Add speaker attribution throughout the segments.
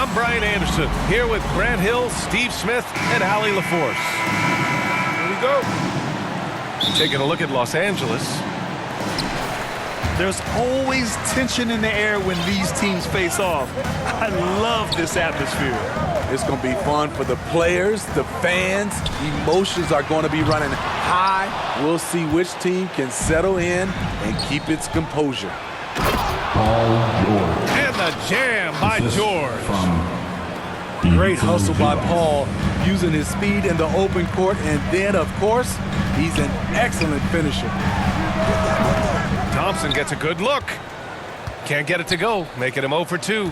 Speaker 1: I'm Brian Anderson, here with Grant Hill, Steve Smith, and Allie LaForce. Here we go. Taking a look at Los Angeles.
Speaker 2: There's always tension in the air when these teams face off. I love this atmosphere.
Speaker 3: It's going to be fun for the players, the fans. Emotions are going to be running high. We'll see which team can settle in and keep its composure.
Speaker 4: Paul George.
Speaker 1: And the jam by George.
Speaker 3: Great hustle by Paul, using his speed in the open court. And then, of course, he's an excellent finisher.
Speaker 1: Thompson gets a good look. Can't get it to go, making him 0 for 2.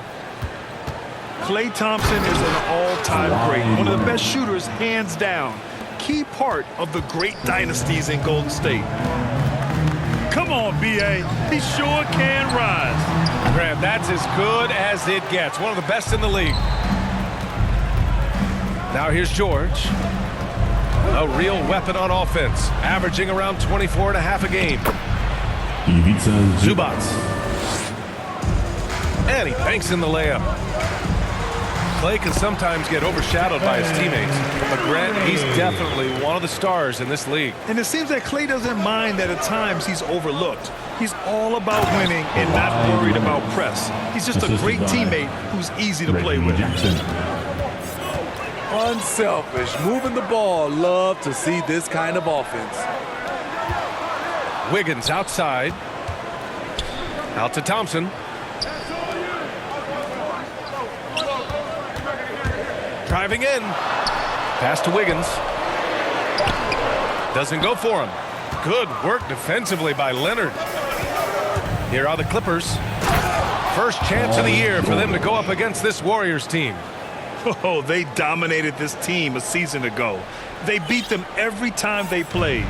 Speaker 2: Klay Thompson is an all-time great. One of the best shooters, hands down. Key part of the great dynasties in Golden State. Come on, B.A. He sure can rise.
Speaker 1: Grant, that's as good as it gets. One of the best in the league. Now here's George. A real weapon on offense, averaging around 24.5 a game. Zubac. And he banks in the layup. Klay can sometimes get overshadowed by his teammates, but Grant, he's definitely one of the stars in this league.
Speaker 2: And it seems that Klay doesn't mind that at times he's overlooked. He's all about winning and not worried about press. He's just a great teammate who's easy to play with.
Speaker 3: Unselfish, moving the ball. Love to see this kind of offense.
Speaker 1: Wiggins outside. Out to Thompson. Driving in. Pass to Wiggins. Doesn't go for him. Good work defensively by Leonard. Here are the Clippers. First chance of the year for them to go up against this Warriors team.
Speaker 2: Oh, they dominated this team a season ago. They beat them every time they played.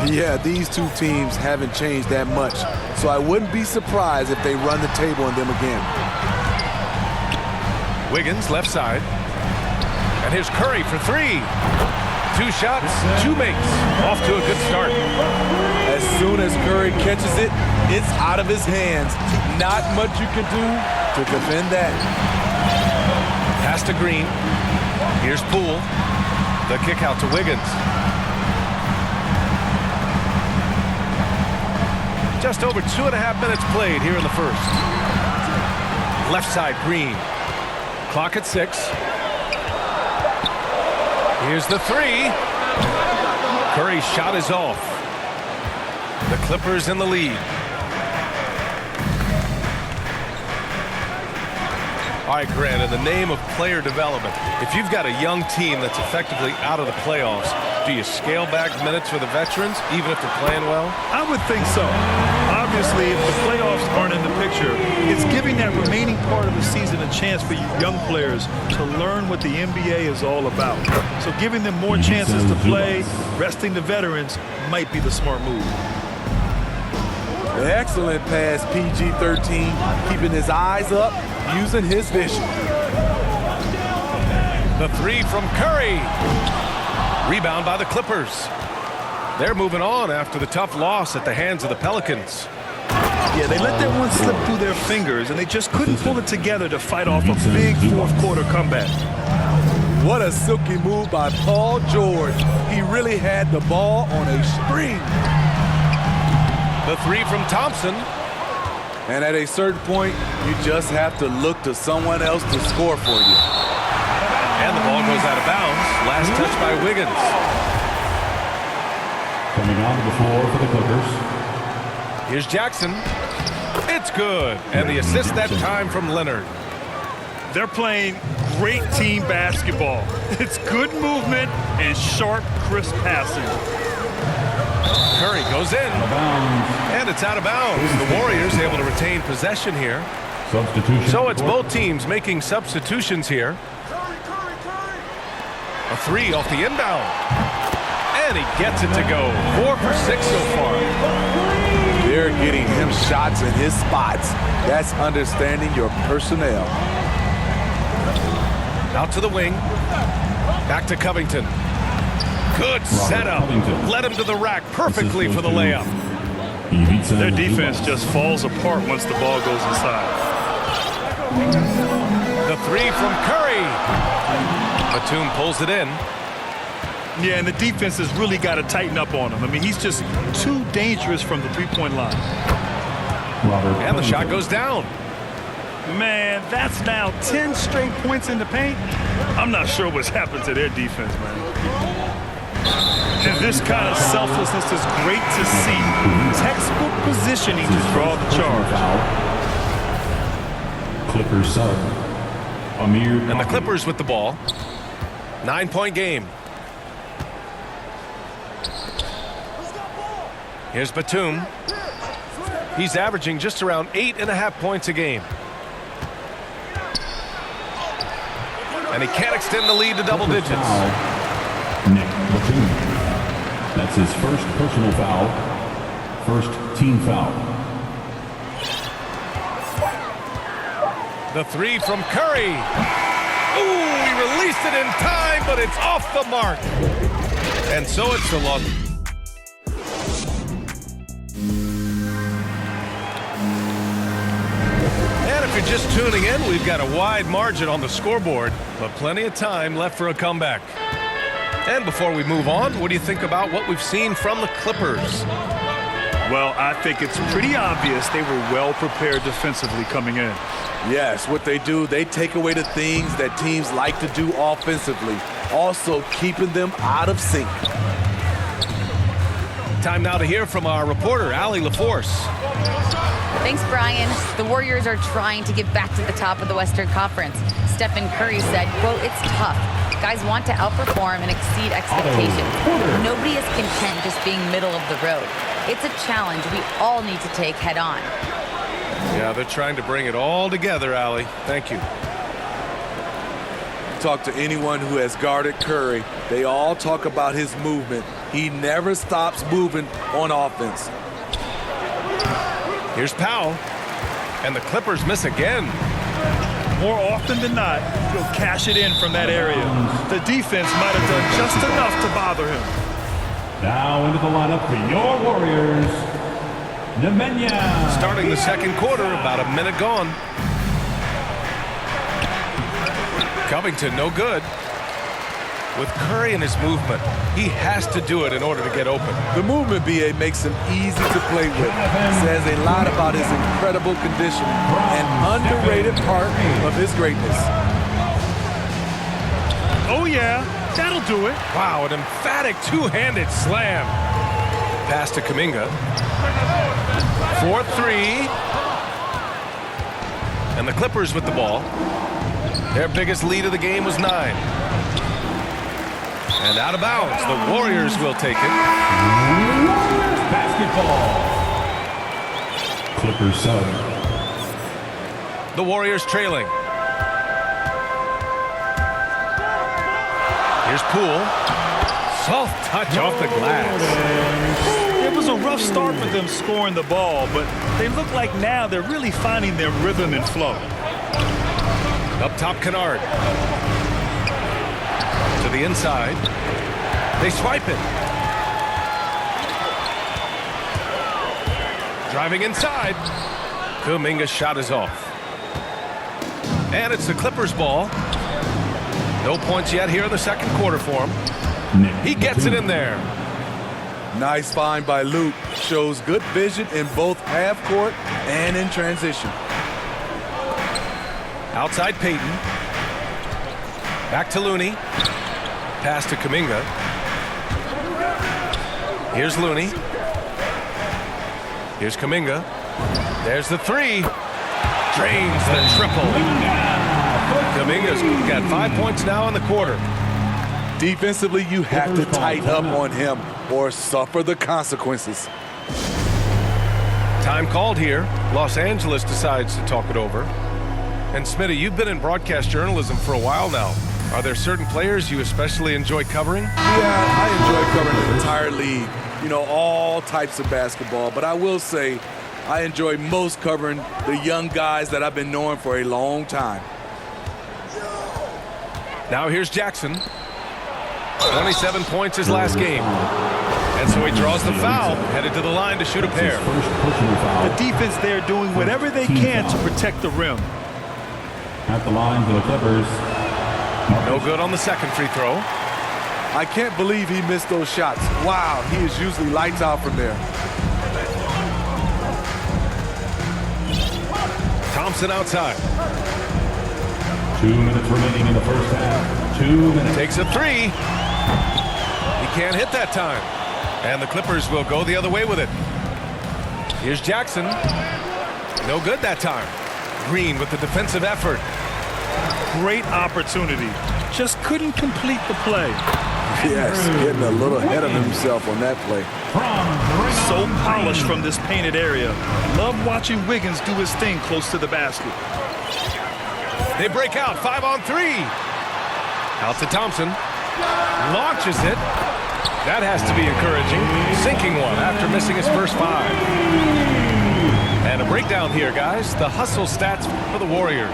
Speaker 3: Yeah, these two teams haven't changed that much, so I wouldn't be surprised if they run the table on them again.
Speaker 1: Wiggins left side. And here's Curry for 3. 2 shots, 2 makes. Off to a good start.
Speaker 3: As soon as Curry catches it, it's out of his hands. Not much you can do to defend that.
Speaker 1: Pass to Green. Here's Poole. The kick out to Wiggins. Just over 2.5 minutes played here in the first. Left side, Green. Clock at 6. Here's the 3. Curry's shot is off. The Clippers in the lead. All right, Grant, in the name of player development, if you've got a young team that's effectively out of the playoffs, do you scale back minutes for the veterans, even if they're playing well?
Speaker 2: I would think so. Obviously, if the playoffs aren't in the picture, it's giving that remaining part of the season a chance for you young players to learn what the NBA is all about. So giving them more chances to play, resting the veterans, might be the smart move.
Speaker 3: Excellent pass, PG-13, keeping his eyes up, using his vision.
Speaker 1: The 3 from Curry. Rebound by the Clippers. They're moving on after the tough loss at the hands of the Pelicans.
Speaker 2: Yeah, they let that one slip through their fingers, and they just couldn't pull it together to fight off a big fourth-quarter comeback.
Speaker 3: What a silky move by Paul George. He really had the ball on a string.
Speaker 1: The 3 from Thompson.
Speaker 3: And at a certain point, you just have to look to someone else to score for you.
Speaker 1: And the ball goes out of bounds. Last touch by Wiggins.
Speaker 4: Coming onto the floor for the Clippers.
Speaker 1: Here's Jackson. It's good. And the assist that time from Leonard.
Speaker 2: They're playing great team basketball. It's good movement and sharp, crisp passing.
Speaker 1: Curry goes in. And it's out of bounds. The Warriors able to retain possession here.
Speaker 4: Substitution.
Speaker 1: So it's both teams making substitutions here. A 3 off the inbound. And he gets it to go. 4 for 6 so far.
Speaker 3: They're getting him shots in his spots. That's understanding your personnel.
Speaker 1: Out to the wing. Back to Covington. Good setup. Led him to the rack perfectly for the layup.
Speaker 2: Their defense just falls apart once the ball goes inside.
Speaker 1: The The three from Curry. Batum pulls it in.
Speaker 2: Yeah, and the defense has really got to tighten up on him. I mean, he's just too dangerous from the three-point line.
Speaker 4: Robert
Speaker 1: And the shot
Speaker 4: Covington.
Speaker 1: goes down.
Speaker 2: Man, that's now 10 straight points in the paint. I'm not sure what's happened to their defense, man. And this kind of selflessness is great to see. Textbook positioning to draw the charge.
Speaker 4: Foul. Clippers sub. Amir.
Speaker 1: And the Clippers with the ball. 9-point game. Here's Batum. He's averaging just around 8.5 points a game. And he can't extend the lead to double digits.
Speaker 4: Foul. Nick Batum. That's his first personal foul. First team foul.
Speaker 1: The three from Curry. Ooh, he released it in time, but it's off the mark. And so it's the loss. And if you're just tuning in, we've got a wide margin on the scoreboard, but plenty of time left for a comeback. And before we move on, what do you think about what we've seen from the Clippers?
Speaker 2: Well, I think it's pretty obvious they were well prepared defensively coming in.
Speaker 3: Yes, what they do, they take away the things that teams like to do offensively, also keeping them out of sync.
Speaker 1: Time now to hear from our reporter, Allie LaForce.
Speaker 5: Thanks, Brian. The Warriors are trying to get back to the top of the Western Conference. Stephen Curry said, quote, "It's tough. Guys want to outperform and exceed expectations. Nobody is content just being middle of the road. It's a challenge we all need to take head on."
Speaker 1: Yeah, they're trying to bring it all together, Allie. Thank you.
Speaker 3: Talk to anyone who has guarded Curry, they all talk about his movement. He never stops moving on offense.
Speaker 1: Here's Powell. And the Clippers miss again.
Speaker 2: More often than not, he'll cash it in from that area. The defense might have done just enough to bother him.
Speaker 4: Now into the lineup for your Warriors. Nemanja.
Speaker 1: Starting the second quarter, about a minute gone. Covington, no good. With Curry in his movement, he has to do it in order to get open.
Speaker 3: The movement, BA, makes him easy to play with. Says a lot about his incredible condition, an underrated part of his greatness.
Speaker 2: Oh, yeah, that'll do it.
Speaker 1: Wow, an emphatic two-handed slam. Pass to Kuminga. 4-3. And the Clippers with the ball. Their biggest lead of the game was 9. And out of bounds, the Warriors will take it.
Speaker 4: Basketball. Clippers sub.
Speaker 1: The Warriors trailing. Here's Poole. Soft touch off the glass.
Speaker 2: It was a rough start for them scoring the ball, but they look like now they're really finding their rhythm and flow.
Speaker 1: Up top, Kennard. To the inside. They swipe it. Driving inside. Kuminga's shot is off. And it's the Clippers ball. No points yet here in the second quarter for him. He gets it in there.
Speaker 3: Nice find by Luke. Shows good vision in both half court and in transition.
Speaker 1: Outside Payton. Back to Looney. Pass to Kuminga. Here's Looney. Here's Kuminga. There's the three. Drains the triple. Kuminga's got 5 points now in the quarter.
Speaker 3: Defensively, you have to tighten up on him or suffer the consequences.
Speaker 1: Time called here. Los Angeles decides to talk it over. And Smitty, you've been in broadcast journalism for a while now. Are there certain players you especially enjoy covering?
Speaker 3: Yeah, I enjoy covering the entire league. You know, all types of basketball. But I will say, I enjoy most covering the young guys that I've been knowing for a long time.
Speaker 1: Now here's Jackson. 27 points his last game. And so he draws the foul, headed to the line to shoot a pair.
Speaker 4: First personal foul.
Speaker 2: The defense there doing whatever they can to protect the rim.
Speaker 4: At the line for the Clippers.
Speaker 1: No good on the second free throw.
Speaker 3: I can't believe he missed those shots. Wow, he is usually lights out from there.
Speaker 1: Thompson outside.
Speaker 4: 2 minutes remaining in the first half. 2 minutes.
Speaker 1: Takes a three. He can't hit that time. And the Clippers will go the other way with it. Here's Jackson. No good that time. Green with the defensive effort.
Speaker 2: Great opportunity. Just couldn't complete the play.
Speaker 3: Yes, getting a little ahead of himself on that play.
Speaker 2: So polished from this painted area. Love watching Wiggins do his thing close to the basket.
Speaker 1: They break out 5-on-3. Out to Thompson. Launches it. That has to be encouraging. Sinking one after missing his first 5. And a breakdown here, guys. The hustle stats for the Warriors.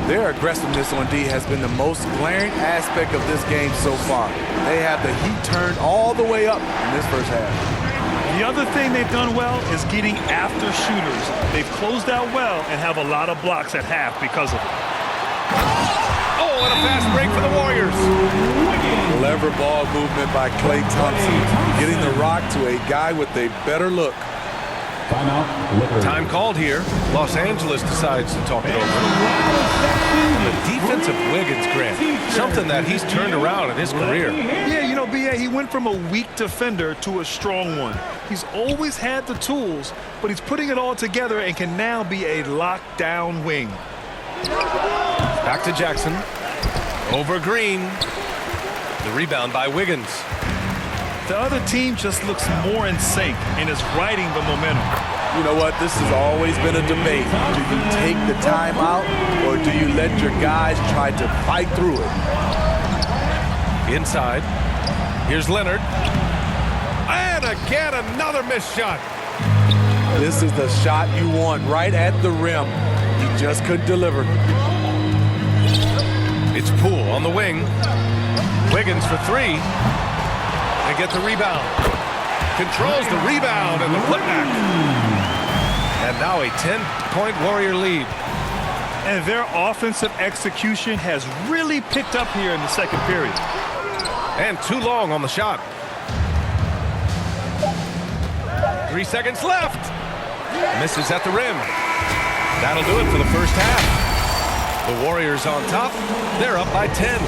Speaker 3: Their aggressiveness on D has been the most glaring aspect of this game so far. They have the heat turned all the way up in this first half.
Speaker 2: The other thing they've done well is getting after shooters. They've closed out well and have a lot of blocks at half because of it.
Speaker 1: Oh, and a fast break for the Warriors.
Speaker 3: Clever ball movement by Klay Thompson, getting the rock to a guy with a better look.
Speaker 4: Timeout. Clippers.
Speaker 1: Time called here. Los Angeles decides to talk it over. The defense of Wiggins, Grant, something that he's turned around in his career.
Speaker 2: Yeah, you know, B.A., he went from a weak defender to a strong one. He's always had the tools, but he's putting it all together and can now be a lockdown wing.
Speaker 1: Back to Jackson. Over Green. The rebound by Wiggins.
Speaker 2: The other team just looks more in sync and is riding the momentum.
Speaker 3: You know what? This has always been a debate. Do you take the timeout or do you let your guys try to fight through it?
Speaker 1: Inside. Here's Leonard. And again, another missed shot.
Speaker 3: This is the shot you want right at the rim. He just couldn't deliver.
Speaker 1: It's Poole on the wing. Wiggins for 3. They get the rebound. Controls the rebound and the putback. And now a 10-point Warrior lead.
Speaker 2: And their offensive execution has really picked up here in the second period.
Speaker 1: And too long on the shot. 3 seconds left. Misses at the rim. That'll do it for the first half. The Warriors on top. They're up by 10.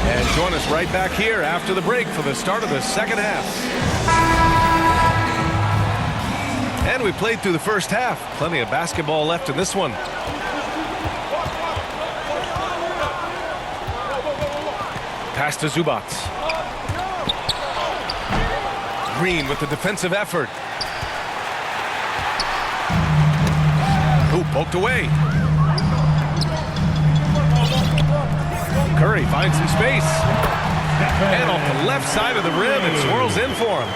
Speaker 1: And join us right back here after the break for the start of the second half. And we played through the first half. Plenty of basketball left in this one. Pass to Zubac. Green with the defensive effort. Ooh, poked away. Curry finds some space. And off the left side of the rim, it swirls in for him.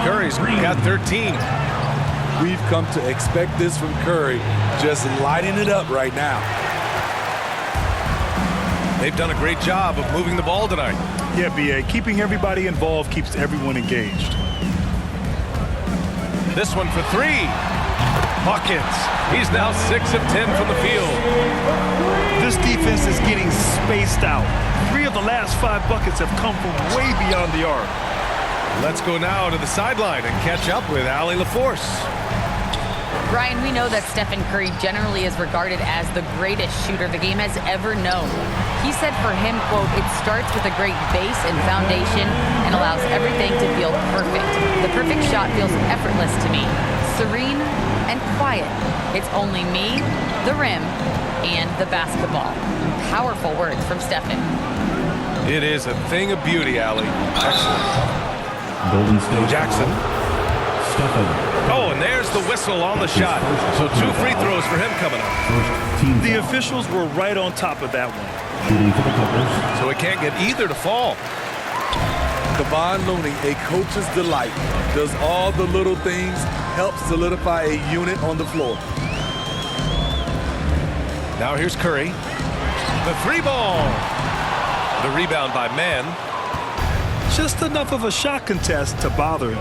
Speaker 1: Curry's got 13.
Speaker 3: We've come to expect this from Curry, just lighting it up right now.
Speaker 1: They've done a great job of moving the ball tonight.
Speaker 2: Yeah, B.A., keeping everybody involved keeps everyone engaged.
Speaker 1: This one for 3. Buckets. He's now 6 of 10 from the field.
Speaker 2: This defense is getting spaced out. 3 of the last 5 buckets have come from way beyond the arc.
Speaker 1: Let's go now to the sideline and catch up with Allie LaForce.
Speaker 5: Brian, we know that Stephen Curry generally is regarded as the greatest shooter the game has ever known. He said for him, quote, "It starts with a great base and foundation and allows everything to feel perfect. The perfect shot feels effortless to me, serene and quiet. It's only me, the rim, and the basketball." Powerful words from Stephen.
Speaker 1: It is a thing of beauty, Allie. Excellent.
Speaker 4: Golden State.
Speaker 1: Jackson.
Speaker 4: Stephen.
Speaker 1: Oh, and there's the whistle on the shot. So 2 free throws for him coming up.
Speaker 4: First team
Speaker 2: The
Speaker 4: foul.
Speaker 2: officials were right on top of that one.
Speaker 4: Shooting for the Clippers.
Speaker 1: So he can't get either to fall.
Speaker 3: Kevon Looney, a coach's delight, does all the little things, helps solidify a unit on the floor.
Speaker 1: Now here's Curry. The 3 ball. The rebound by Mann.
Speaker 2: Just enough of a shot contest to bother him.